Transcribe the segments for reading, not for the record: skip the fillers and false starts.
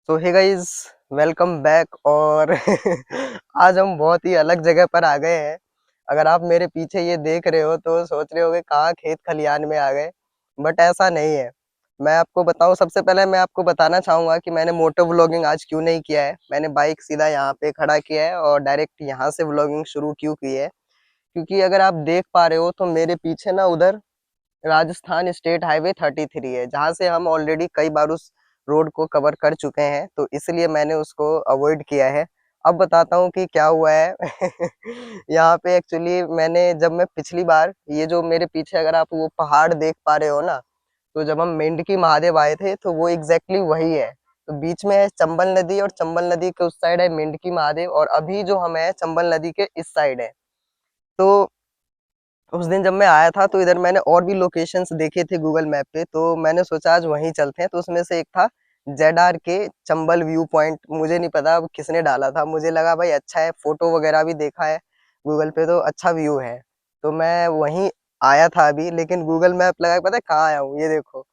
सो hey guys, welcome back. और आज हम बहुत ही अलग जगह पर आ गए हैं। अगर आप मेरे पीछे ये देख रहे हो तो सोच रहे होगे कहाँ खेत खलियान में आ गए, बट ऐसा नहीं है। मैं आपको बताऊं, सबसे पहले मैं आपको बताना चाहूंगा कि मैंने मोटो व्लॉगिंग आज क्यों नहीं किया है। मैंने बाइक सीधा यहाँ पे खड़ा किया है और डायरेक्ट यहाँ से व्लॉगिंग शुरू क्यों की है, क्योंकि अगर आप देख पा रहे हो तो मेरे पीछे ना उधर राजस्थान स्टेट हाईवे 33 है, जहाँ से हम ऑलरेडी कई बार उस रोड को कवर कर चुके हैं, तो इसलिए मैंने उसको अवॉइड किया है। अब बताता हूँ कि क्या हुआ है। यहाँ पे एक्चुअली मैं पिछली बार, ये जो मेरे पीछे अगर आप वो पहाड़ देख पा रहे हो ना, तो जब हम मेंढकी महादेव आए थे तो वो एग्जैक्टली वही है। तो बीच में है चंबल नदी और चंबल नदी के उस साइड है मेंढकी महादेव, और अभी जो हम है चंबल नदी के इस साइड है। तो उस दिन जब मैं आया था तो इधर मैंने और भी लोकेशंस देखे थे गूगल मैप पे, तो मैंने सोचा आज वहीं चलते हैं। तो उसमें से एक था ZR के चंबल व्यू पॉइंट। मुझे नहीं पता अब किसने डाला था, मुझे लगा भाई अच्छा है, फोटो वगैरह भी देखा है गूगल पे तो अच्छा व्यू है। तो मैं वहीं आया था अभी, लेकिन गूगल मैप लगा के पता है कहाँ आया हूँ, ये देखो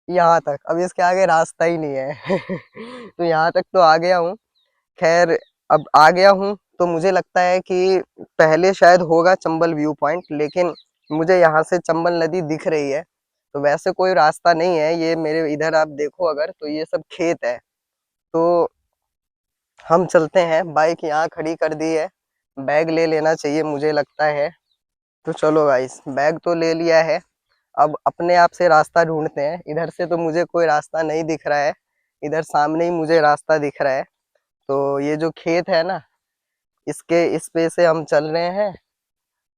यहाँ तक। अब इसके आगे रास्ता ही नहीं है। तो यहाँ तक तो आ गया हूँ। खैर, अब आ गया हूँ तो मुझे लगता है कि पहले शायद होगा चंबल व्यू पॉइंट, लेकिन मुझे यहाँ से चंबल नदी दिख रही है। तो वैसे कोई रास्ता नहीं है, ये मेरे इधर आप देखो अगर तो ये सब खेत है। तो हम चलते हैं, बाइक यहाँ खड़ी कर दी है। बैग ले लेना चाहिए मुझे लगता है। तो चलो गाइस, बैग तो ले लिया है। अब अपने आप से रास्ता ढूंढते हैं। इधर से तो मुझे कोई रास्ता नहीं दिख रहा है, इधर सामने ही मुझे रास्ता दिख रहा है। तो ये जो खेत है ना, इसके इस पे से हम चल रहे हैं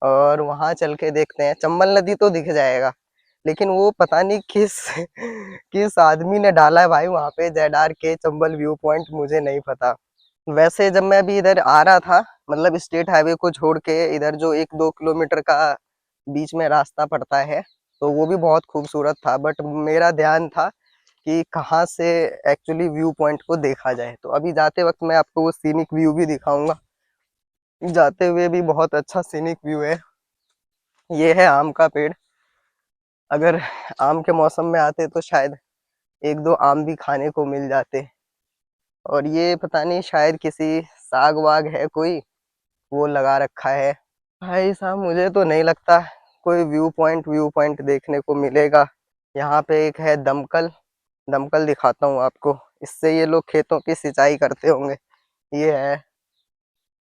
और वहां चल के देखते हैं। चंबल नदी तो दिख जाएगा, लेकिन वो पता नहीं किस किस आदमी ने डाला है भाई वहां पे ZR के चंबल व्यू पॉइंट, मुझे नहीं पता। वैसे जब मैं अभी इधर आ रहा था, मतलब स्टेट हाईवे को छोड़ के इधर जो 1-2 किलोमीटर का बीच में रास्ता पड़ता है, तो वो भी बहुत खूबसूरत था। बट मेरा ध्यान था कि कहाँ से एक्चुअली व्यू पॉइंट को देखा जाए। तो अभी जाते वक्त मैं आपको वो सीनिक व्यू भी दिखाऊंगा। जाते हुए भी बहुत अच्छा सीनिक व्यू है। ये है आम का पेड़। अगर आम के मौसम में आते तो शायद 1-2 आम भी खाने को मिल जाते। और ये पता नहीं शायद किसी साग वाग है कोई, वो लगा रखा है। भाई साहब, मुझे तो नहीं लगता कोई व्यू पॉइंट देखने को मिलेगा। यहाँ पे एक है दमकल। दमकल दिखाता हूँ आपको, इससे ये लोग खेतों की सिंचाई करते होंगे। ये है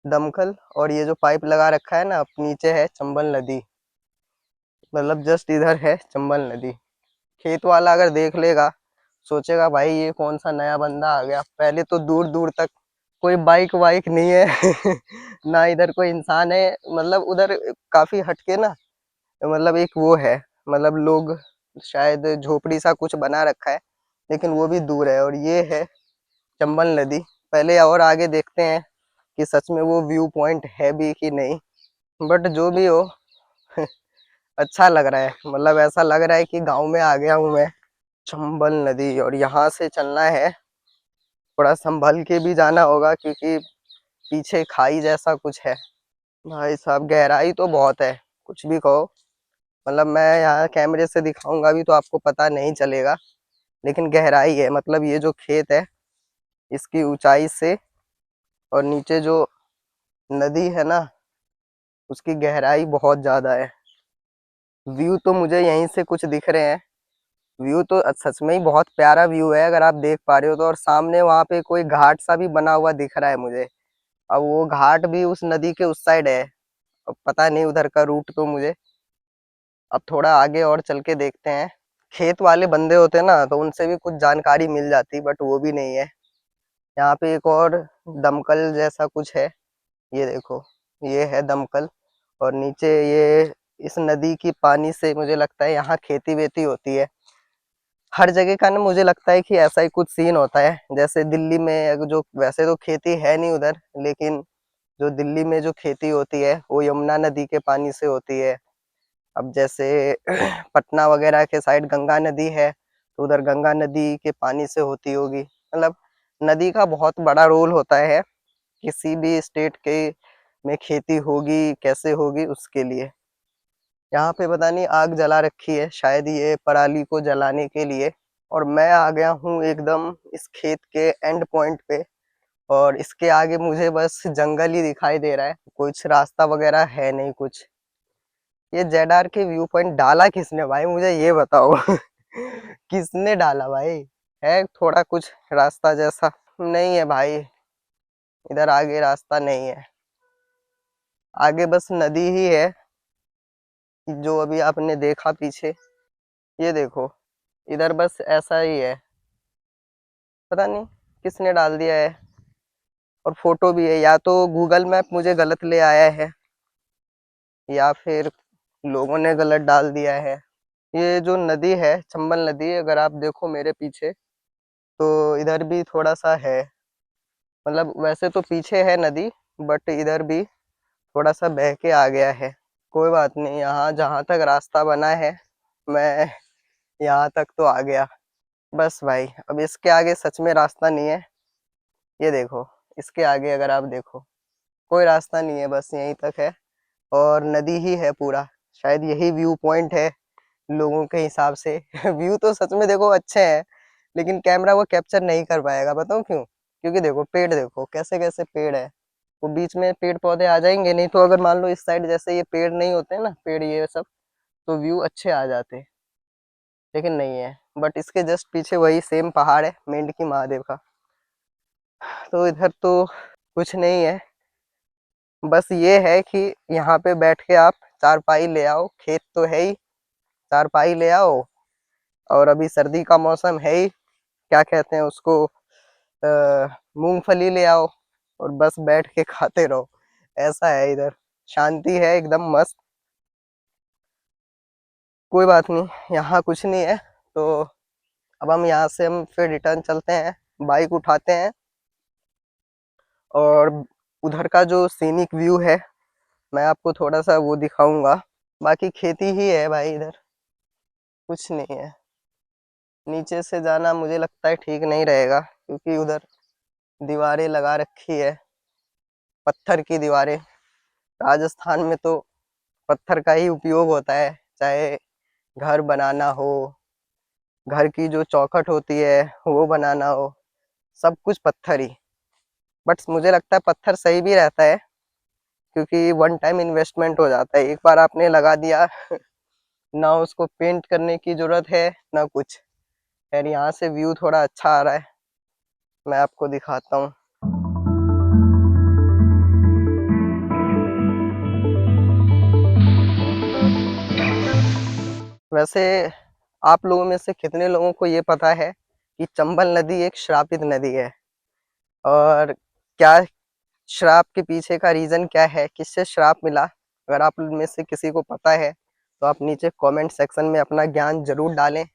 दमकल, और ये जो पाइप लगा रखा है ना, नीचे है चंबल नदी। मतलब जस्ट इधर है चंबल नदी। खेत वाला अगर देख लेगा सोचेगा भाई ये कौन सा नया बंदा आ गया। पहले तो दूर दूर तक कोई बाइक वाइक नहीं है। ना इधर कोई इंसान है। मतलब उधर काफी हटके ना, मतलब एक वो है, मतलब लोग शायद झोपड़ी सा कुछ बना रखा है, लेकिन वो भी दूर है। और ये है चंबल नदी। पहले और आगे देखते हैं कि सच में वो व्यू पॉइंट है भी कि नहीं। बट जो भी हो, अच्छा लग रहा है। मतलब ऐसा लग रहा है कि गांव में आ गया हूँ मैं। चंबल नदी, और यहाँ से चलना है, थोड़ा संभल के भी जाना होगा क्योंकि पीछे खाई जैसा कुछ है। भाई साहब, गहराई तो बहुत है, कुछ भी कहो। मतलब मैं यहाँ कैमरे से दिखाऊंगा भी तो आपको पता नहीं चलेगा, लेकिन गहराई है। मतलब ये जो खेत है, इसकी ऊंचाई से और नीचे जो नदी है ना, उसकी गहराई बहुत ज्यादा है। व्यू तो मुझे यहीं से कुछ दिख रहे हैं। व्यू तो सच में ही बहुत प्यारा व्यू है अगर आप देख पा रहे हो तो। और सामने वहां पे कोई घाट सा भी बना हुआ दिख रहा है मुझे। अब वो घाट भी उस नदी के उस साइड है। अब पता नहीं उधर का रूट तो मुझे, अब थोड़ा आगे और चल के देखते हैं। खेत वाले बंदे होते ना तो उनसे भी कुछ जानकारी मिल जाती, बट वो भी नहीं है। यहाँ पे एक और दमकल जैसा कुछ है, ये देखो, ये है दमकल। और नीचे ये इस नदी की पानी से मुझे लगता है यहाँ खेती वेती होती है। हर जगह का ना मुझे लगता है कि ऐसा ही कुछ सीन होता है। जैसे दिल्ली में जो, वैसे तो खेती है नहीं उधर, लेकिन जो दिल्ली में जो खेती होती है वो यमुना नदी के पानी से होती है। अब जैसे पटना वगैरह के साइड गंगा नदी है, तो उधर गंगा नदी के पानी से होती होगी। मतलब नदी का बहुत बड़ा रोल होता है किसी भी स्टेट के में खेती होगी कैसे होगी उसके लिए। यहाँ पे पता नहीं आग जला रखी है, शायद ये पराली को जलाने के लिए। और मैं आ गया हूँ एकदम इस खेत के एंड पॉइंट पे। और इसके आगे मुझे बस जंगल ही दिखाई दे रहा है, कुछ रास्ता वगैरह है नहीं कुछ। ये जेडआर के व्यू पॉइंट डाला किसने भाई, मुझे ये बताओ। किसने डाला भाई? है थोड़ा कुछ रास्ता जैसा? नहीं है भाई, इधर आगे रास्ता नहीं है, आगे बस नदी ही है जो अभी आपने देखा पीछे। ये देखो, इधर बस ऐसा ही है, पता नहीं किसने डाल दिया है। और फोटो भी है, या तो गूगल मैप मुझे गलत ले आया है या फिर लोगों ने गलत डाल दिया है। ये जो नदी है चंबल नदी, अगर आप देखो मेरे पीछे तो इधर भी थोड़ा सा है, मतलब वैसे तो पीछे है नदी, बट इधर भी थोड़ा सा बह के आ गया है। कोई बात नहीं, यहाँ जहाँ तक रास्ता बना है मैं यहाँ तक तो आ गया। बस भाई, अब इसके आगे सच में रास्ता नहीं है। ये देखो, इसके आगे अगर आप देखो कोई रास्ता नहीं है, बस यहीं तक है और नदी ही है पूरा। शायद यही व्यू पॉइंट है लोगों के हिसाब से। व्यू तो सच में देखो अच्छे हैं, लेकिन कैमरा वो कैप्चर नहीं कर पाएगा, बताऊं क्यों? क्योंकि देखो पेड़, देखो कैसे कैसे पेड़ है, वो बीच में पेड़ पौधे आ जाएंगे, नहीं तो अगर मान लो इस साइड जैसे ये पेड़ नहीं होते ना, पेड़ ये सब, तो व्यू अच्छे आ जाते, लेकिन नहीं है। बट इसके जस्ट पीछे वही सेम पहाड़ है मेंढकी महादेव का। तो इधर तो कुछ नहीं है, बस ये है कि यहाँ पे बैठ के आप चारपाई ले आओ, खेत तो है ही, चारपाई ले आओ। और अभी सर्दी का मौसम है ही, क्या कहते हैं उसको, मूंगफली ले आओ और बस बैठ के खाते रहो। ऐसा है इधर, शांति है एकदम मस्त। कोई बात नहीं, यहाँ कुछ नहीं है, तो अब हम यहाँ से हम फिर रिटर्न चलते हैं, बाइक उठाते हैं और उधर का जो सीनिक व्यू है मैं आपको थोड़ा सा वो दिखाऊंगा। बाकी खेती ही है भाई, इधर कुछ नहीं है। नीचे से जाना मुझे लगता है ठीक नहीं रहेगा, क्योंकि उधर दीवारें लगा रखी है, पत्थर की दीवारें। राजस्थान में तो पत्थर का ही उपयोग होता है, चाहे घर बनाना हो, घर की जो चौखट होती है वो बनाना हो, सब कुछ पत्थर ही। बट मुझे लगता है पत्थर सही भी रहता है, क्योंकि वन टाइम इन्वेस्टमेंट हो जाता है, एक बार आपने लगा दिया, ना उसको पेंट करने की जरूरत है ना कुछ। यार यहाँ से व्यू थोड़ा अच्छा आ रहा है, मैं आपको दिखाता हूँ। वैसे आप लोगों में से कितने लोगों को ये पता है कि चंबल नदी एक श्रापित नदी है? और क्या श्राप के पीछे का रीजन क्या है, किससे श्राप मिला? अगर आप में से किसी को पता है तो आप नीचे कमेंट सेक्शन में अपना ज्ञान जरूर डालें।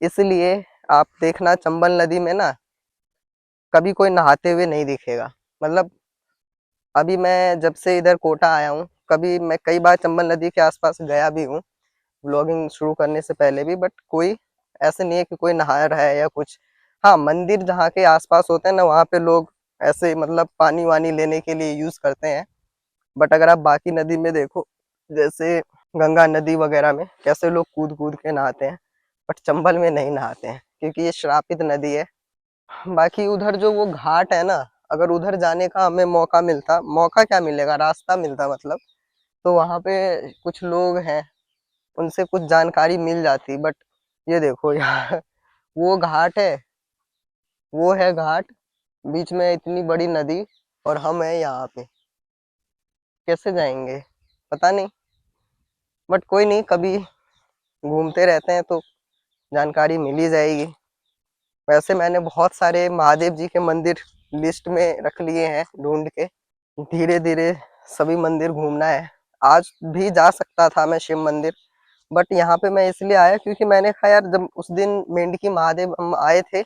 इसलिए आप देखना चंबल नदी में ना कभी कोई नहाते हुए नहीं दिखेगा। मतलब अभी मैं जब से इधर कोटा आया हूँ, कभी मैं कई बार चंबल नदी के आसपास गया भी हूँ व्लॉगिंग शुरू करने से पहले भी, बट कोई ऐसे नहीं है कि कोई नहा रहा है या कुछ। हाँ, मंदिर जहाँ के आसपास होते हैं ना, वहाँ पे लोग ऐसे मतलब पानी वानी लेने के लिए यूज करते हैं। बट अगर आप बाकी नदी में देखो, जैसे गंगा नदी वगैरह में कैसे लोग कूद कूद के नहाते हैं, बट चंबल में नहीं नहाते हैं, क्योंकि ये श्रापित नदी है। बाकी उधर जो वो घाट है ना, अगर उधर जाने का हमें मौका मिलता, मौका क्या मिलेगा, रास्ता मिलता मतलब, तो वहाँ पे कुछ लोग हैं, उनसे कुछ जानकारी मिल जाती। बट ये देखो यार, वो घाट है, वो है घाट, बीच में इतनी बड़ी नदी, और हम है यहाँ पे, कैसे जाएंगे पता नहीं। बट कोई नहीं, कभी घूमते रहते हैं तो जानकारी मिल ही जाएगी। वैसे मैंने बहुत सारे महादेव जी के मंदिर लिस्ट में रख लिए हैं ढूंढ के, धीरे धीरे सभी मंदिर घूमना है। आज भी जा सकता था मैं शिव मंदिर, बट यहाँ पे मैं इसलिए आया क्योंकि मैंने कहा यार, जब उस दिन मेंढकी महादेव हम आए थे,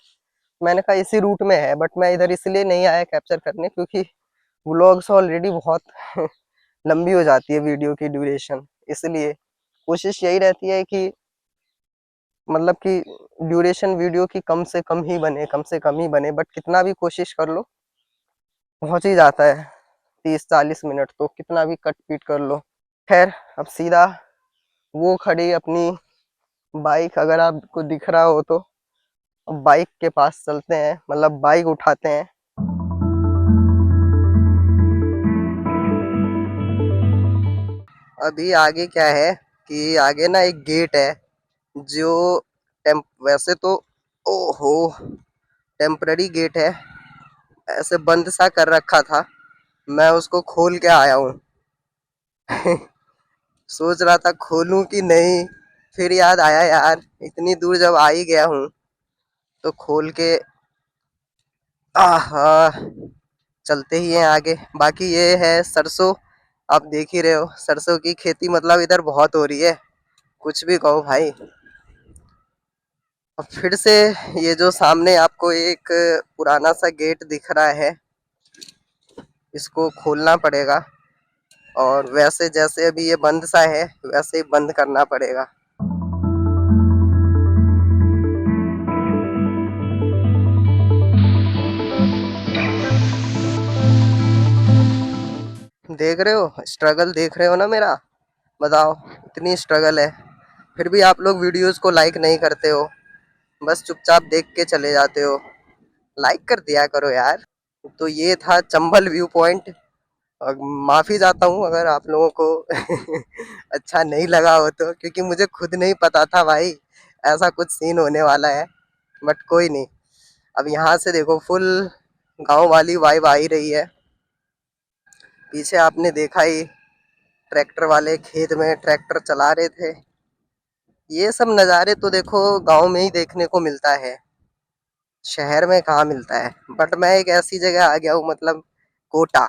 मैंने कहा इसी रूट में है, बट मैं इधर इसलिए नहीं आया कैप्चर करने, क्योंकि व्लॉग्स ऑलरेडी बहुत लंबी हो जाती है वीडियो की ड्यूरेशन। इसलिए कोशिश यही रहती है कि मतलब कि ड्यूरेशन वीडियो की कम से कम ही बने, कम से कम ही बने, बट कितना भी कोशिश कर लो पहुंच ही जाता है 30-40 मिनट, तो कितना भी कट पीट कर लो। खैर, अब सीधा वो खड़ी अपनी बाइक, अगर आपको दिख रहा हो तो बाइक के पास चलते हैं, मतलब बाइक उठाते हैं। अभी आगे क्या है कि आगे ना एक गेट है जो वैसे तो ओहो टेम्पररी गेट है, ऐसे बंद सा कर रखा था। मैं उसको खोल के आया हूँ। सोच रहा था खोलूं कि नहीं, फिर याद आया यार इतनी दूर जब आ ही गया हूँ तो खोल के आहा चलते ही हैं आगे। बाकी ये है सरसों, आप देख ही रहे हो सरसों की खेती मतलब इधर बहुत हो रही है, कुछ भी कहो भाई। अब फिर से ये जो सामने आपको एक पुराना सा गेट दिख रहा है, इसको खोलना पड़ेगा और वैसे जैसे अभी ये बंद सा है वैसे ही बंद करना पड़ेगा। देख रहे हो स्ट्रगल, देख रहे हो ना मेरा, बताओ इतनी स्ट्रगल है फिर भी आप लोग वीडियोस को लाइक नहीं करते हो, बस चुपचाप देख के चले जाते हो। लाइक कर दिया करो यार। तो ये था चंबल व्यू पॉइंट। और माफी चाहता हूँ अगर आप लोगों को अच्छा नहीं लगा हो तो, क्योंकि मुझे खुद नहीं पता था भाई ऐसा कुछ सीन होने वाला है। बट कोई नहीं, अब यहाँ से देखो फुल गांव वाली वाइब आ ही रही है। पीछे आपने देखा ही ट्रैक्टर वाले खेत में ट्रैक्टर चला रहे थे। ये सब नज़ारे तो देखो गांव में ही देखने को मिलता है, शहर में कहाँ मिलता है। बट मैं एक ऐसी जगह आ गया हूँ, मतलब कोटा,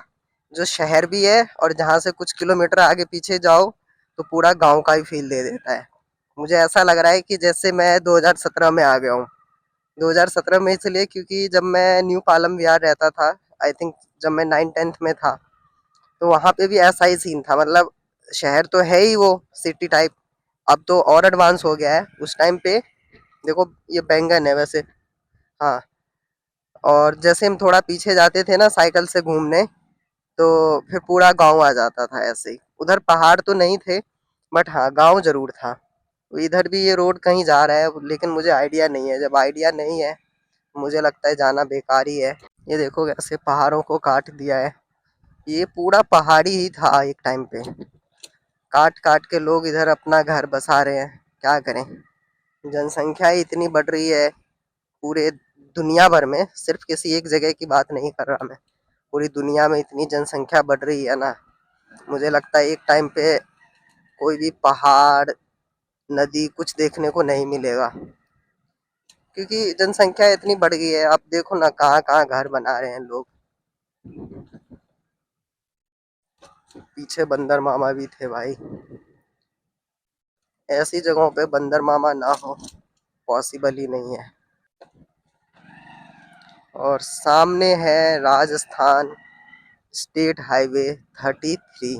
जो शहर भी है और जहाँ से कुछ किलोमीटर आगे पीछे जाओ तो पूरा गांव का ही फील दे देता है। मुझे ऐसा लग रहा है कि जैसे मैं 2017 में आ गया हूँ। 2017 में इसलिए क्योंकि जब मैं न्यू पालम विहार रहता था, आई थिंक जब मैं 9th-10th में था, तो वहाँ पे भी ऐसा ही सीन था। मतलब शहर तो है ही वो सिटी टाइप, अब तो और एडवांस हो गया है। उस टाइम पे देखो ये बैंगन है वैसे, हाँ, और जैसे हम थोड़ा पीछे जाते थे ना साइकिल से घूमने, तो फिर पूरा गांव आ जाता था ऐसे ही। उधर पहाड़ तो नहीं थे बट हाँ गांव जरूर था। तो इधर भी ये रोड कहीं जा रहा है लेकिन मुझे आइडिया नहीं है। जब आइडिया नहीं है मुझे लगता है जाना बेकार ही है। ये देखो कैसे पहाड़ों को काट दिया है, ये पूरा पहाड़ी ही था एक टाइम पे, काट काट के लोग इधर अपना घर बसा रहे हैं। क्या करें, जनसंख्या ही इतनी बढ़ रही है पूरे दुनिया भर में, सिर्फ किसी एक जगह की बात नहीं कर रहा मैं, पूरी दुनिया में इतनी जनसंख्या बढ़ रही है ना, मुझे लगता है एक टाइम पे कोई भी पहाड़ नदी कुछ देखने को नहीं मिलेगा, क्योंकि जनसंख्या इतनी बढ़ गई है। आप देखो ना कहाँ कहाँ घर बना रहे हैं लोग। पीछे बंदर मामा भी थे भाई, ऐसी जगहों पे बंदर मामा ना हो पॉसिबल ही नहीं है। और सामने है राजस्थान स्टेट हाईवे 33।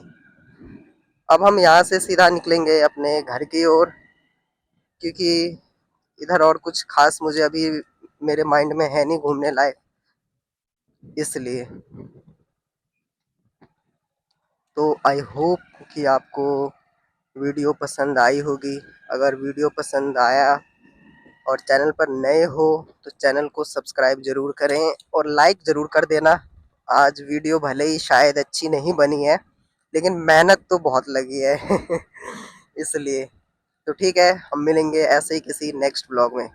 अब हम यहाँ से सीधा निकलेंगे अपने घर की ओर, क्योंकि इधर और कुछ खास मुझे अभी मेरे माइंड में है नहीं घूमने लायक, इसलिए। तो आई होप कि आपको वीडियो पसंद आई होगी। अगर वीडियो पसंद आया और चैनल पर नए हो तो चैनल को सब्सक्राइब ज़रूर करें और लाइक ज़रूर कर देना। आज वीडियो भले ही शायद अच्छी नहीं बनी है लेकिन मेहनत तो बहुत लगी है इसलिए। तो ठीक है, हम मिलेंगे ऐसे ही किसी नेक्स्ट ब्लॉग में।